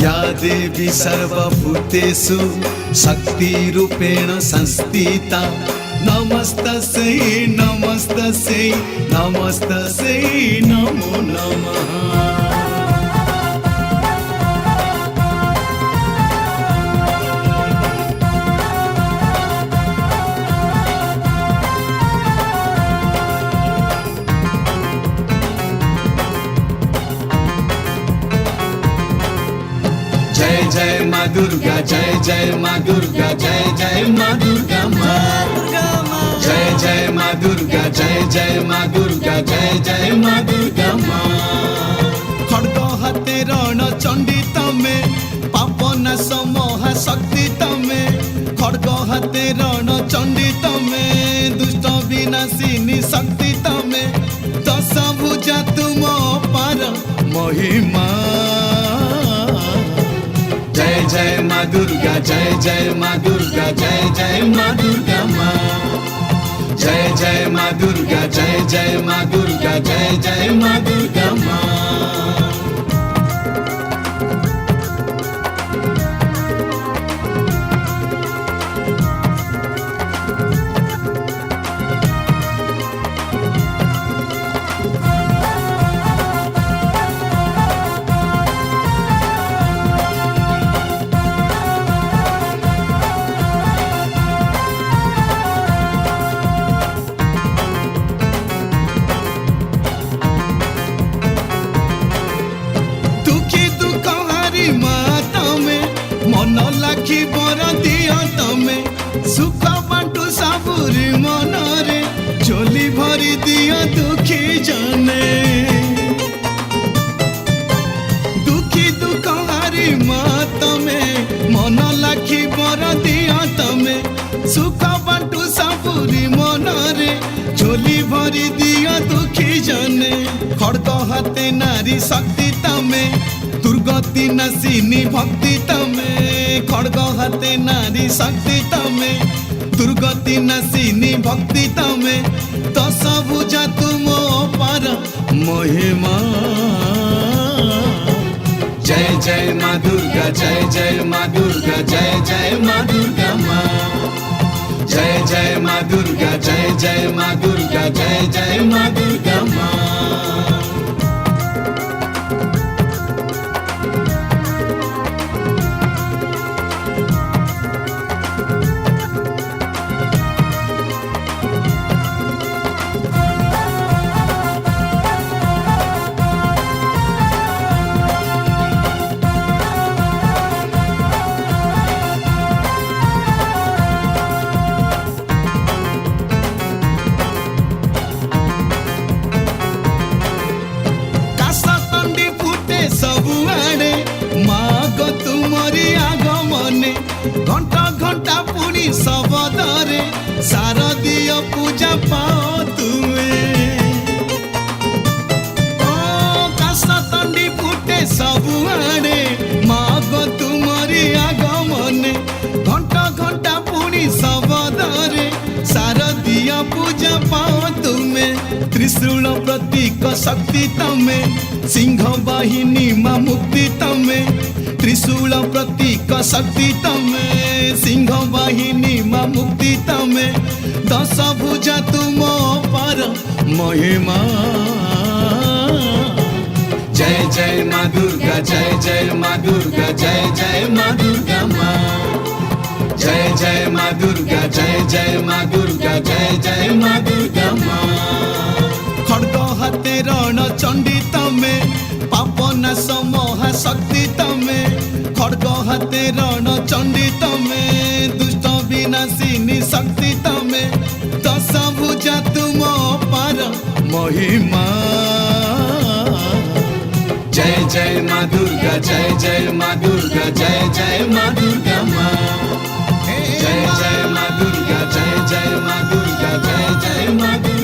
या देवी सर्वभूतेषु शक्तिरूपेण संस्थिता नमस्तस्यै नमस्तस्यै नमस्तस्यै नमो नमः। जय जय माँ दुर्गा जय माँ दुर्गा जय माँ दुर्गा माँ। जय जय माँ दुर्गा जय माँ दुर्गा जय माँ दुर्गा माँ। खड्ग हाते रण चंडी तमे पाप नाश महाशक्ति तमे। खड्ग हाते रण चंडी तमे दुष्ट विनाशिनी शक्ति तमे। दश भुजा तुम पार महिमा। जय जय माँ दुर्गा जय माँ दुर्गा जय माँ दुर्गा माँ। जय जय माँ दुर्गा जय माँ दुर्गा जय माँ दुर्गा माँ। मन लाखी बर दिया तमे सुख बांटू सबुरी मन रे चोली भरी दिया दुखी जाने। दुखी दुख हारी माँ तमे मन लाखी बर दिया तमे सुख बांटू सबुरी मन रे चोली भरी दिया दुखी जाने। खड्ग हाते नारी शक्ति तमे दुर्गति नाशिनी भक्ति तमे। खड्ग हाते नारी शक्ति तमे दुर्गति नाशिनी भक्ति तमे। दश भुजा तुम पार महिमा। जय जय माँ दुर्गा जय माँ दुर्गा जय माँ दुर्गा माँ। जय जय माँ दुर्गा जय माँ दुर्गा जय माँ दुर्गा माँ। सबुआड़े माँ गो तुमरी आगमने घंटा घंटा पुणी सबदरे शारदीय पूजा पाओ तुमे। काशतंडी फुटे सबुआड़े माँ गो तुमरी आगमने घंटा घंटा पुणी सबदरे शारदीय पूजा पाओ तुमे। त्रिशूल प्रतीक शक्ति तमे सिंह वाहिनी माँ मुक्ति तमे। त्रिशूल प्रतीक शक्ति तमे सिंह वाहिनी माँ मुक्ति तमे। दश भुजा तुम पार महिमा। जय जय माँ दुर्गा जय माँ दुर्गा जय माँ दुर्गा माँ। जय जय माँ दुर्गा जय माँ दुर्गा जय माँ दुर्गा माँ। खड्ग हाते रण चंडी तमे पाप नाश महाशक्ति तमे। खड्ग हाते रण चंडी तमे दुष्ट विनाशिनी शक्ति तमे। दश भुजा तुम पार महिमा। जय जय माँ दुर्गा जय माँ दुर्गा जय माँ दुर्गा माँ। जय जय माँ दुर्गा जय माँ दुर्गा जय माँ दुर्गा।